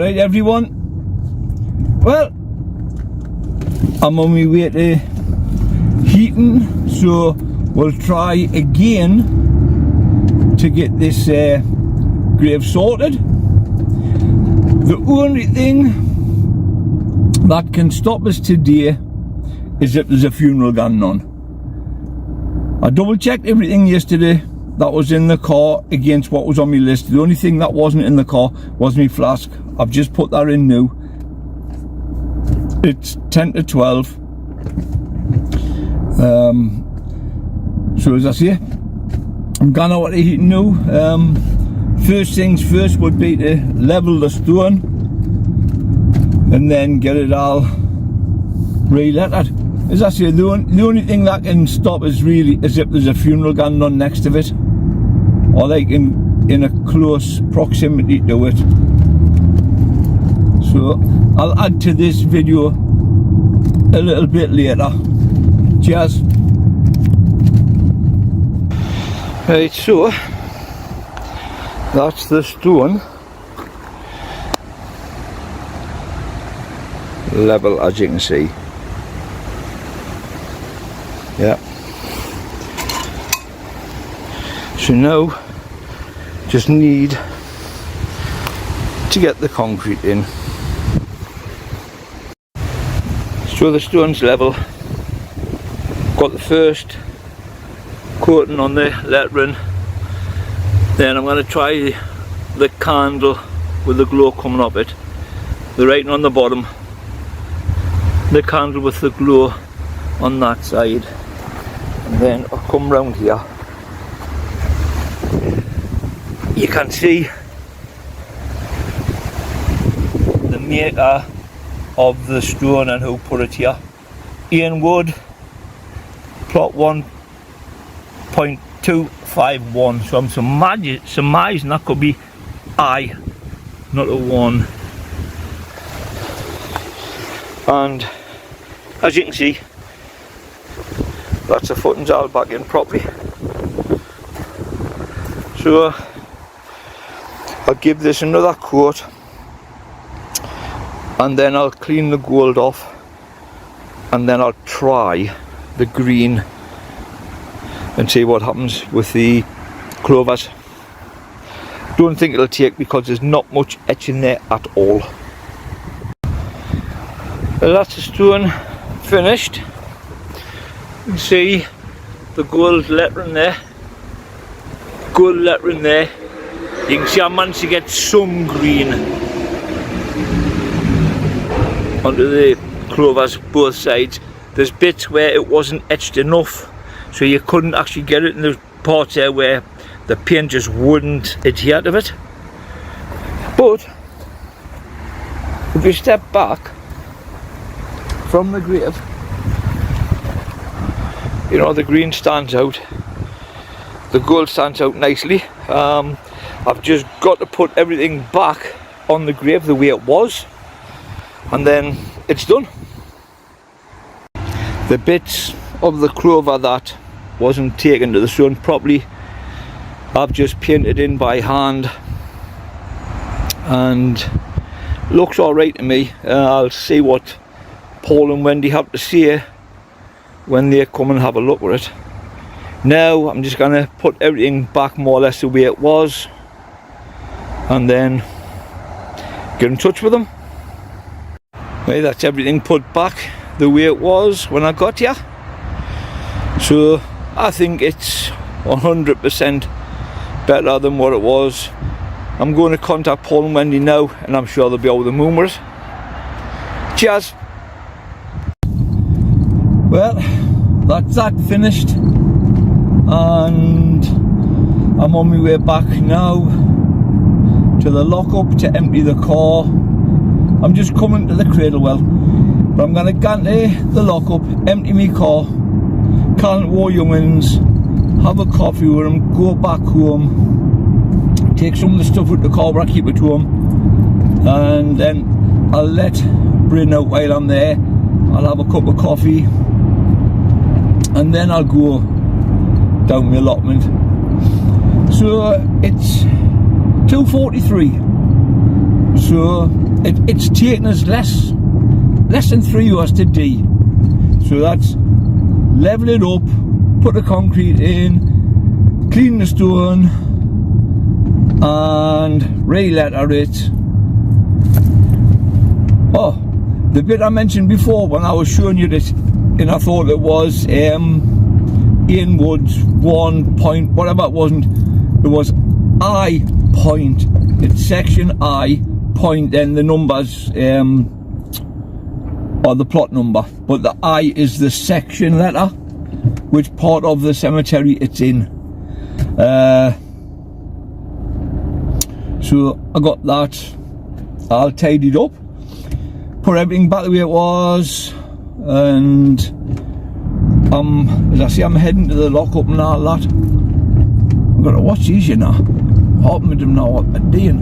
Alright everyone, well, I'm on my way to heating, so we'll try again to get this grave sorted. The only thing that can stop us today is if there's a funeral going on. I double checked everything yesterday that was in the car against what was on my list. The only thing that wasn't in the car was my flask. I've just put that in now. It's 10 to 12. So as I say, I'm going out to heating now. First things first would be to level the stone and then get it all relettered. As I say, the only thing that can stop us really is if there's a funeral going on next to it, or like in a close proximity to it. So I'll add to this video a little bit later. Cheers. Right, so that's the stone level, as you can see. Yeah. So now just need to get the concrete in. So the stone's level. Got the first coating on the lettering. Then I'm going to try the candle with the glow coming up it. The writing on the bottom. The candle with the glow on that side. And then I'll come round here. You can see the maker of the stone and who put it here. Ian Wood, plot 1.251. So I'm surmising that could be I, not a 1. And as you can see, that's the footings all back in properly. So I'll give this another coat and then I'll clean the gold off and then I'll try the green and see what happens with the clovers. Don't think it'll take because there's not much etching there at all. Well, that's the stone finished. You can see the gold lettering there. Gold lettering there. You can see I managed to get some green onto the clovers both sides. There's bits where it wasn't etched enough, so you couldn't actually get it, and there's parts there where the paint just wouldn't adhere to it. But if you step back from the grave, you know, the green stands out, the gold stands out nicely. I've just got to put everything back on the grave the way it was, and then it's done. The bits of the clover that wasn't taken to the stone properly, I've just painted in by hand, and looks alright to me. I'll see what Paul and Wendy have to say when they come and have a look at it. Now I'm just going to put everything back more or less the way it was and then get in touch with them. Right, that's everything put back the way it was when I got here. So I think it's 100% better than what it was. I'm going to contact Paul and Wendy now, and I'm sure they'll be over the moon with it. Cheers! Well, that's that finished, and I'm on my way back now to the lockup to empty the car. I'm just coming to the cradle well, but I'm going to go to the lockup, empty my car, call war young'uns, have a coffee with them, go back home, take some of the stuff with the car but I keep it home, and then I'll let Bryn out while I'm there. I'll have a cup of coffee and then I'll go down my allotment. So it's 2:43, so it's taken us less than 3 hours to D. So that's level it up, put the concrete in, clean the stone, and reletter it. Oh, the bit I mentioned before when I was showing you this, and I thought it was Ian Wood's 1 point, whatever it wasn't, it was I point, it's section I point, then the numbers, or the plot number, but the I is the section letter, which part of the cemetery it's in. So I got that all tidied up, put everything back the way it was, and as I say, I'm heading to the lockup and all that. I've got to watch these, you know, helping them know what they're doing.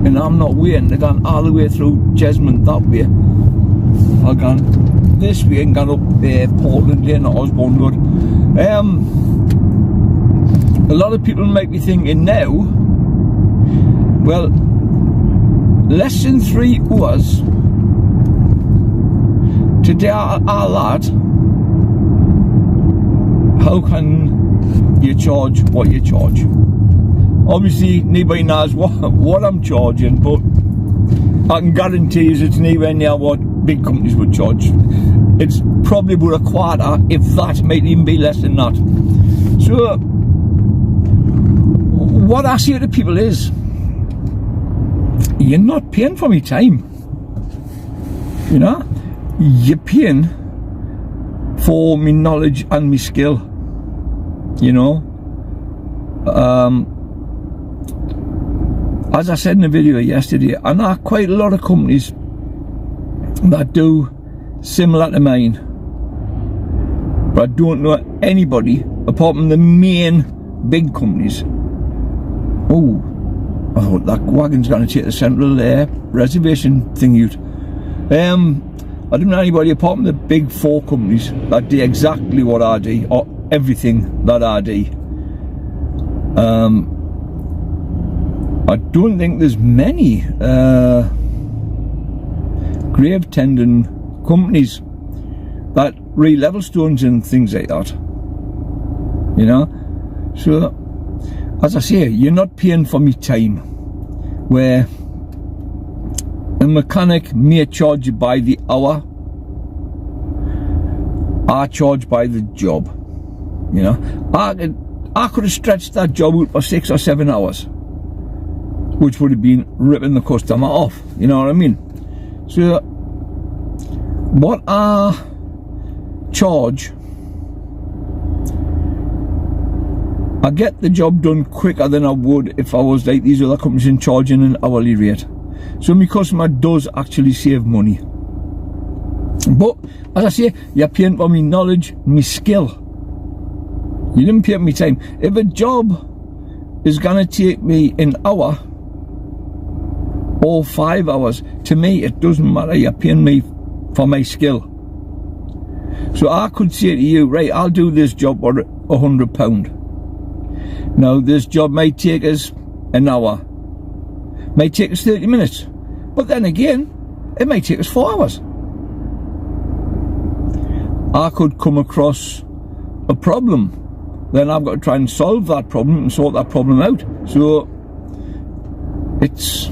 And I'm not waiting, they're going all the way through Jesmond that way. I've gone this way and gone up Portland Lane or Osborne Road. A lot of people might be thinking now, well, less than 3 hours to do all that, how can you charge what you charge? Obviously nobody knows what I'm charging, but I can guarantee you it's nowhere near what big companies would charge. It's probably about a quarter, if that, might even be less than that. So what I say to people is, you're not paying for me time, you know, you're paying for me knowledge and me skill, you know. As I said in the video yesterday, I know quite a lot of companies that do similar to mine, but I don't know anybody apart from the main big companies. Oh, I thought that wagon's going to take the central reservation thing out. I don't know anybody apart from the big 4 companies that do exactly what I do, or everything that I do. I don't think there's many grave tending companies that relevel stones and things like that, you know. So as I say, you're not paying for me time, where a mechanic may charge you by the hour, I charge by the job, you know. I could have stretched that job out for 6 or 7 hours, which would have been ripping the customer off, you know what I mean? So what I charge, I get the job done quicker than I would if I was like these other companies and charging an hourly rate. So my customer does actually save money. But as I say, you're paying for me knowledge, me skill. You didn't pay me time. If a job is gonna take me an hour or 5 hours, to me it doesn't matter. You're paying me for my skill. So I could say to you, right, I'll do this job for £100. Now this job might take us an hour, might take us 30 minutes, but then again it might take us 4 hours. I could come across a problem, then I've got to try and solve that problem and sort that problem out. So it's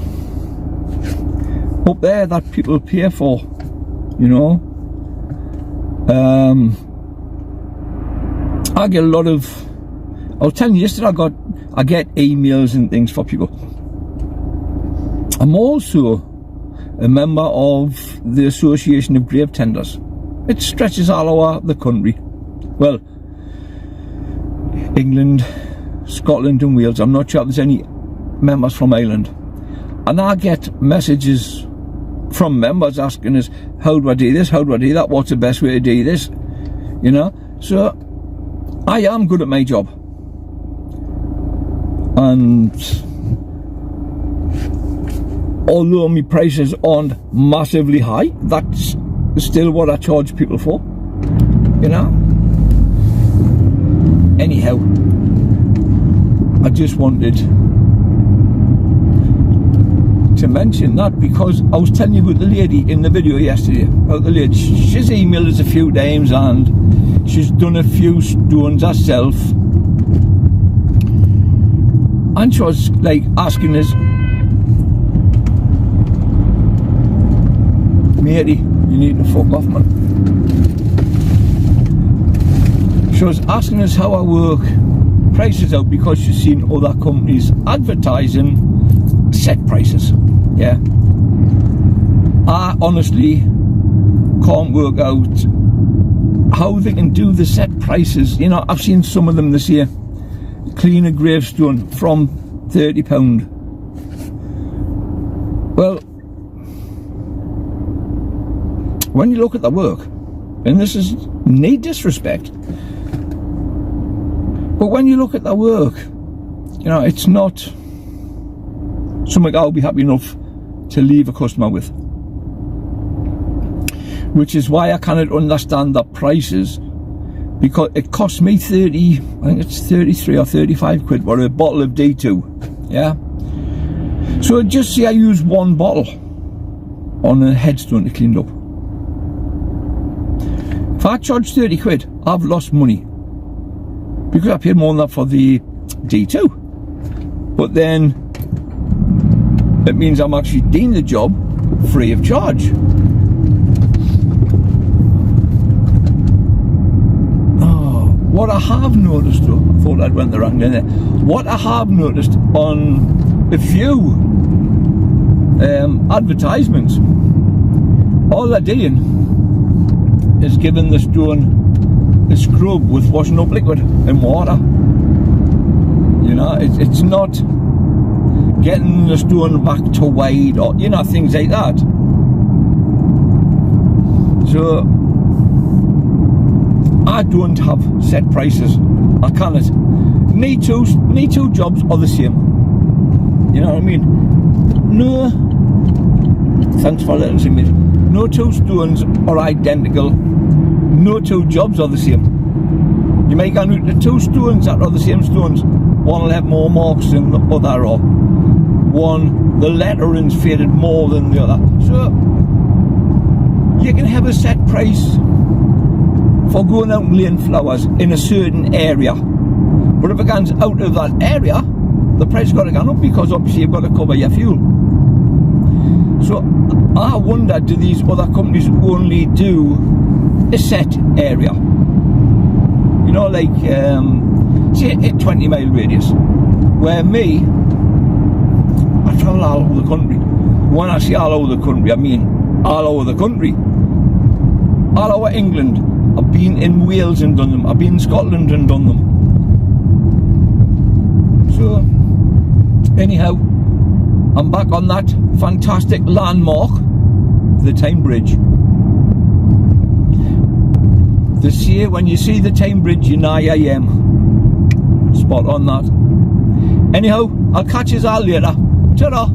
up there that people pay for, you know. I get a lot of, I was telling you yesterday, I get emails and things for people. I'm also a member of the Association of Grave Tenders. It stretches all over the country. Well, England, Scotland and Wales. I'm not sure if there's any members from Ireland. And I get messages from members asking us, how do I do this, how do I do that, what's the best way to do this, you know. So I am good at my job, and although my prices aren't massively high, that's still what I charge people for, you know. Anyhow, I just wanted to mention that because I was telling you about the lady in the video yesterday. About the lady, she's emailed us a few times and she's done a few stones herself. And she was like asking us, matey, you need to fuck off, man. She was asking us how I work prices out because she's seen other companies advertising set prices. Yeah, I honestly can't work out how they can do the set prices. You know, I've seen some of them this year. Clean a gravestone from £30. Well, when you look at the work, and this is no disrespect, but when you look at the work, you know, it's not something I'll be happy enough to leave a customer with. Which is why I cannot understand the prices, because it costs me 30, I think it's 33 or 35 quid for a bottle of D2. Yeah. So just say I use one bottle on a headstone to clean it up. If I charge 30 quid, I've lost money, because I paid more than that for the D2. But then it means I'm actually doing the job free of charge. Oh, what I have noticed though, I thought I'd went the wrong way there. What I have noticed on a few advertisements, all they're doing is giving the stone a scrub with washing up liquid and water. You know, it's not getting the stone back to wide, or, you know, things like that. So I don't have set prices. I cannot. Me two jobs are the same. You know what I mean? No, thanks for letting me. No two stones are identical. No two jobs are the same. You may go out to two stones that are the same stones. One will have more marks than the other, or one, the lettering's faded more than the other. So you can have a set price for going out and laying flowers in a certain area, but if it goes out of that area, the price has got to go up, because obviously you've got to cover your fuel. So I wonder, do these other companies only do a set area? You know, like say a 20-mile radius, where me, I travel all over the country. When I say all over the country, I mean all over the country. All over England. I've been in Wales and done them. I've been in Scotland and done them. So, anyhow, I'm back on that fantastic landmark, the Tyne Bridge. This year, when you see the Tyne Bridge, you know I am. Spot on that. Anyhow, I'll catch you all later. Ta-da!